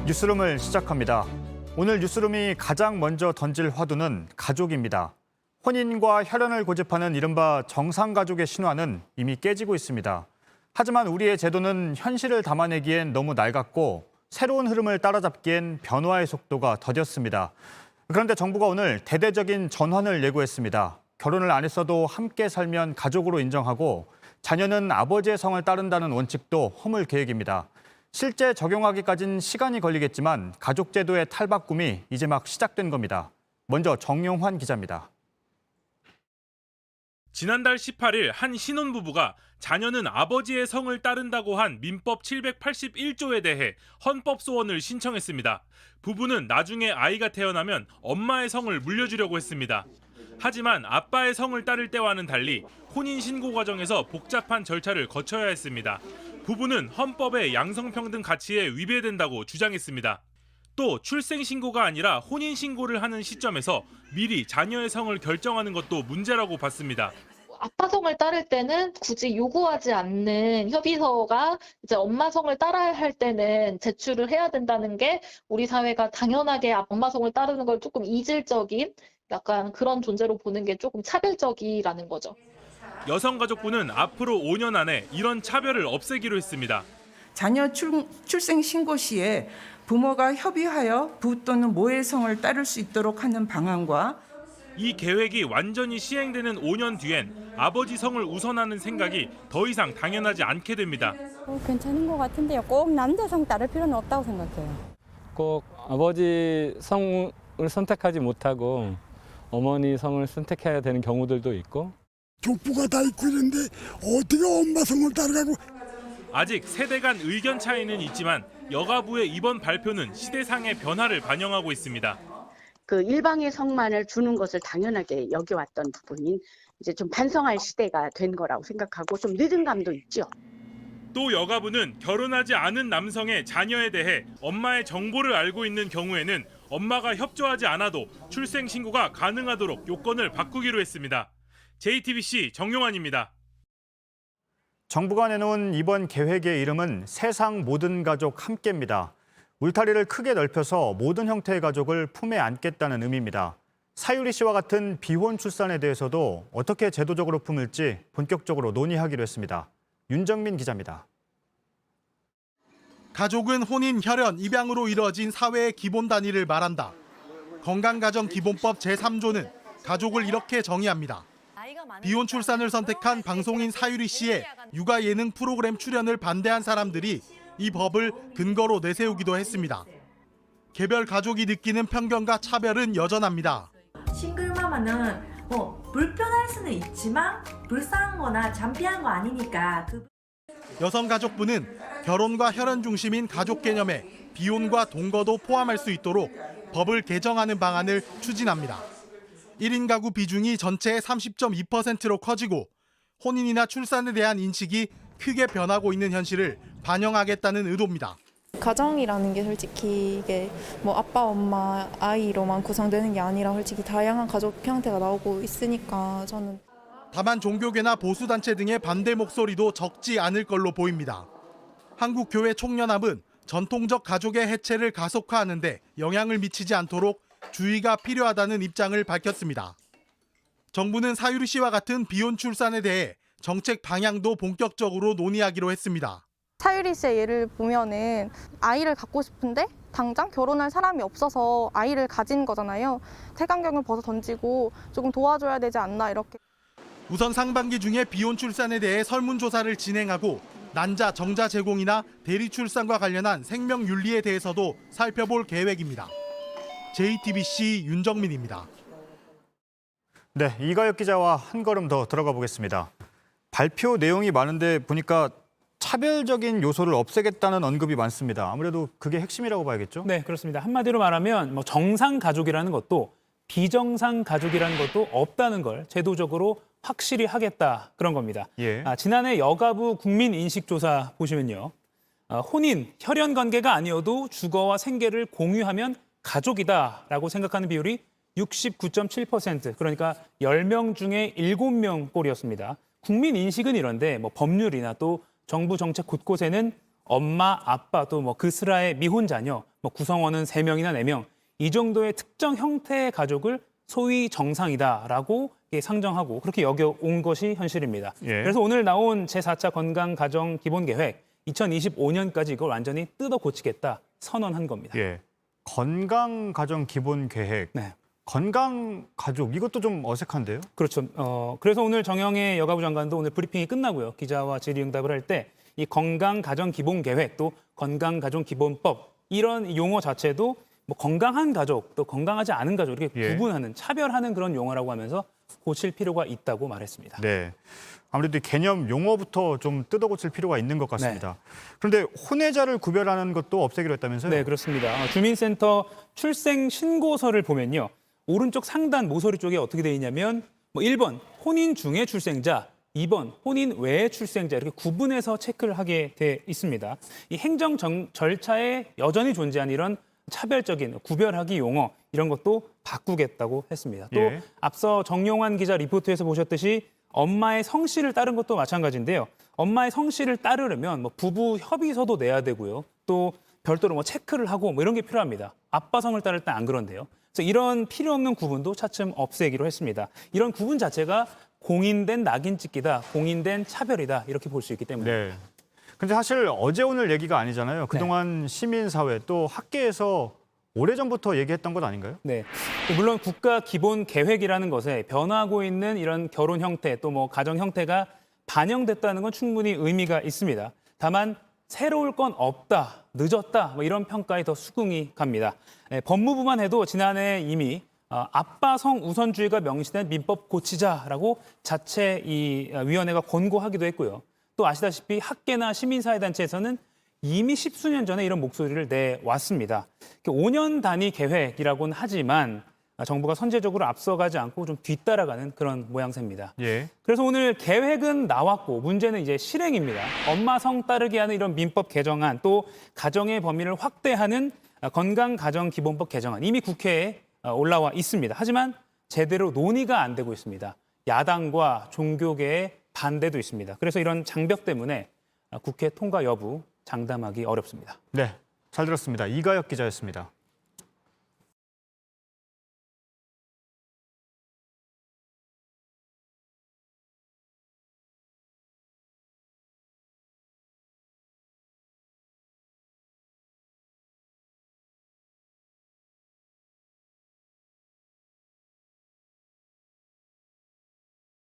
뉴스룸을 시작합니다. 오늘 뉴스룸이 가장 먼저 던질 화두는 가족입니다. 혼인과 혈연을 고집하는 이른바 정상가족의 신화는 이미 깨지고 있습니다. 하지만 우리의 제도는 현실을 담아내기엔 너무 낡았고 새로운 흐름을 따라잡기엔 변화의 속도가 더뎠습니다. 그런데 정부가 오늘 대대적인 전환을 예고했습니다. 결혼을 안 했어도 함께 살면 가족으로 인정하고 자녀는 아버지의 성을 따른다는 원칙도 허물 계획입니다. 실제 적용하기까진 시간이 걸리겠지만 가족제도의 탈바꿈이 이제 막 시작된 겁니다. 먼저 정용환 기자입니다. 지난달 18일 한 신혼부부가 자녀는 아버지의 성을 따른다고 한 민법 781조에 대해 헌법 소원을 신청했습니다. 부부는 나중에 아이가 태어나면 엄마의 성을 물려주려고 했습니다. 하지만 아빠의 성을 따를 때와는 달리 혼인신고 과정에서 복잡한 절차를 거쳐야 했습니다. 부부는 헌법의 양성평등 가치에 위배된다고 주장했습니다. 또 출생신고가 아니라 혼인신고를 하는 시점에서 미리 자녀의 성을 결정하는 것도 문제라고 봤습니다. 아빠 성을 따를 때는 굳이 요구하지 않는 협의서가 이제 엄마 성을 따라야 할 때는 제출을 해야 된다는 게 우리 사회가 당연하게 엄마 성을 따르는 걸 조금 이질적인 약간 그런 존재로 보는 게 조금 차별적이라는 거죠. 여성가족부는 앞으로 5년 안에 이런 차별을 없애기로 했습니다. 자녀 출생 신고 시에 부모가 협의하여 부 또는 모의 성을 따를 수 있도록 하는 방안과 이 계획이 완전히 시행되는 5년 뒤엔 아버지 성을 우선하는 생각이 더 이상 당연하지 않게 됩니다. 괜찮은 것 같은데요. 꼭 남자 성 따를 필요는 없다고 생각해요. 꼭 아버지 성을 선택하지 못하고 어머니 성을 선택해야 되는 경우들도 있고. 족부가 다 있고 이런데 어떻게 엄마 성을 따라가고. 아직 세대 간 의견 차이는 있지만 여가부의 이번 발표는 시대상의 변화를 반영하고 있습니다. 그 일방의 성만을 주는 것을 당연하게 여겨왔던 부분인 이제 좀 반성할 시대가 된 거라고 생각하고 좀 늦은 감도 있죠. 또 여가부는 결혼하지 않은 남성의 자녀에 대해 엄마의 정보를 알고 있는 경우에는 엄마가 협조하지 않아도 출생 신고가 가능하도록 요건을 바꾸기로 했습니다. JTBC 정용환입니다. 정부가 내놓은 이번 계획의 이름은 세상 모든 가족 함께입니다. 울타리를 크게 넓혀서 모든 형태의 가족을 품에 안겠다는 의미입니다. 사유리 씨와 같은 비혼 출산에 대해서도 어떻게 제도적으로 품을지 본격적으로 논의하기로 했습니다. 윤정민 기자입니다. 가족은 혼인, 혈연, 입양으로 이루어진 사회의 기본 단위를 말한다. 건강가정기본법 제3조는 가족을 이렇게 정의합니다. 비혼 출산을 선택한 방송인 사유리 씨의 육아 예능 프로그램 출연을 반대한 사람들이 이 법을 근거로 내세우기도 했습니다. 개별 가족이 느끼는 편견과 차별은 여전합니다. 싱글마마는 불편할 수는 있지만 불쌍한 거나 잠피한 거 아니니까. 여성가족부는 결혼과 혈연 중심인 가족 개념에 비혼과 동거도 포함할 수 있도록 법을 개정하는 방안을 추진합니다. 1인 가구 비중이 전체의 30.2%로 커지고 혼인이나 출산에 대한 인식이 크게 변하고 있는 현실을 반영하겠다는 의도입니다. 가정이라는 게 솔직히 이게 뭐 아빠, 엄마, 아이로만 구성되는 게 아니라 솔직히 다양한 가족 형태가 나오고 있으니까 저는. 다만 종교계나 보수단체 등의 반대 목소리도 적지 않을 걸로 보입니다. 한국교회총연합은 전통적 가족의 해체를 가속화하는 데 영향을 미치지 않도록 주의가 필요하다는 입장을 밝혔습니다. 정부는 사유리 씨와 같은 비혼 출산에 대해 정책 방향도 본격적으로 논의하기로 했습니다. 사유리 씨의 예를 보면은 아이를 갖고 싶은데 당장 결혼할 사람이 없어서 아이를 가진 거잖아요. 태강경을 벗어 던지고 조금 도와줘야 되지 않나 이렇게. 우선 상반기 중에 비혼 출산에 대해 설문조사를 진행하고 난자, 정자 제공이나 대리 출산과 관련한 생명 윤리에 대해서도 살펴볼 계획입니다. JTBC 윤정민입니다. 네, 이가혁 기자와 한 걸음 더 들어가 보겠습니다. 발표 내용이 많은데 보니까 차별적인 요소를 없애겠다는 언급이 많습니다. 아무래도 그게 핵심이라고 봐야겠죠? 네, 그렇습니다. 한마디로 말하면 정상 가족이라는 것도 비정상 가족이라는 것도 없다는 걸 제도적으로 확실히 하겠다 그런 겁니다. 예. 지난해 여가부 국민인식조사 보시면요. 혼인, 혈연 관계가 아니어도 주거와 생계를 공유하면 가족이다라고 생각하는 비율이 69.7%, 그러니까 10명 중에 7명 꼴이었습니다. 국민 인식은 이런데 법률이나 또 정부 정책 곳곳에는 엄마, 아빠 또 뭐 그 슬하의 미혼 자녀, 뭐 구성원은 3명이나 4명 이 정도의 특정 형태의 가족을 소위 정상이다라고 상정하고 그렇게 여겨온 것이 현실입니다. 예. 그래서 오늘 나온 제4차 건강가정기본계획 2025년까지 이걸 완전히 뜯어 고치겠다 선언한 겁니다. 예. 건강가정기본계획. 네. 건강가족 이것도 좀 어색한데요? 그렇죠. 그래서 오늘 정영애 여가부 장관도 오늘 브리핑이 끝나고요. 기자와 질의응답을 할 때 이 건강가정기본계획 또 건강가정기본법 이런 용어 자체도 뭐 건강한 가족 또 건강하지 않은 가족 이렇게 예. 구분하는 차별하는 그런 용어라고 하면서 고칠 필요가 있다고 말했습니다. 네. 아무래도 이 개념 용어부터 좀 뜯어 고칠 필요가 있는 것 같습니다. 그런데 혼외자를 구별하는 것도 없애기로 했다면서요? 네, 그렇습니다. 주민센터 출생 신고서를 보면요. 오른쪽 상단 모서리 쪽에 어떻게 돼 있냐면 뭐 1번 혼인 중의 출생자, 2번 혼인 외의 출생자 이렇게 구분해서 체크를 하게 돼 있습니다. 이 행정 절차에 여전히 존재하는 이런 차별적인 구별하기 용어 이런 것도 바꾸겠다고 했습니다. 또 예. 앞서 정용환 기자 리포트에서 보셨듯이 엄마의 성씨를 따른 것도 마찬가지인데요. 엄마의 성씨를 따르려면 뭐 부부 협의서도 내야 되고요. 또 별도로 뭐 체크를 하고 뭐 이런 게 필요합니다. 아빠 성을 따를 때 안 그런데요. 그래서 이런 필요 없는 구분도 차츰 없애기로 했습니다. 이런 구분 자체가 공인된 낙인 찍기다, 공인된 차별이다 이렇게 볼 수 있기 때문에. 네. 근데 사실 어제 오늘 얘기가 아니잖아요. 그동안 시민사회 또 학계에서 오래전부터 얘기했던 것 아닌가요? 네. 물론 국가 기본 계획이라는 것에 변화하고 있는 이런 결혼 형태 또 뭐 가정 형태가 반영됐다는 건 충분히 의미가 있습니다. 다만 새로울 건 없다, 늦었다 뭐 이런 평가에 더 수긍이 갑니다. 법무부만 해도 지난해 이미 아빠 성 우선주의가 명시된 민법 고치자라고 자체 이 위원회가 권고하기도 했고요. 또 아시다시피 학계나 시민사회단체에서는 이미 10수년 전에 이런 목소리를 내왔습니다. 5년 단위 계획이라고는 하지만 정부가 선제적으로 앞서가지 않고 좀 뒤따라가는 그런 모양새입니다. 예. 그래서 오늘 계획은 나왔고 문제는 이제 실행입니다. 엄마 성 따르게 하는 이런 민법 개정안 또 가정의 범위를 확대하는 건강가정기본법 개정안 이미 국회에 올라와 있습니다. 하지만 제대로 논의가 안 되고 있습니다. 야당과 종교계의 반대도 있습니다. 그래서 이런 장벽 때문에 국회 통과 여부 장담하기 어렵습니다. 네. 잘 들었습니다. 이가혁 기자였습니다.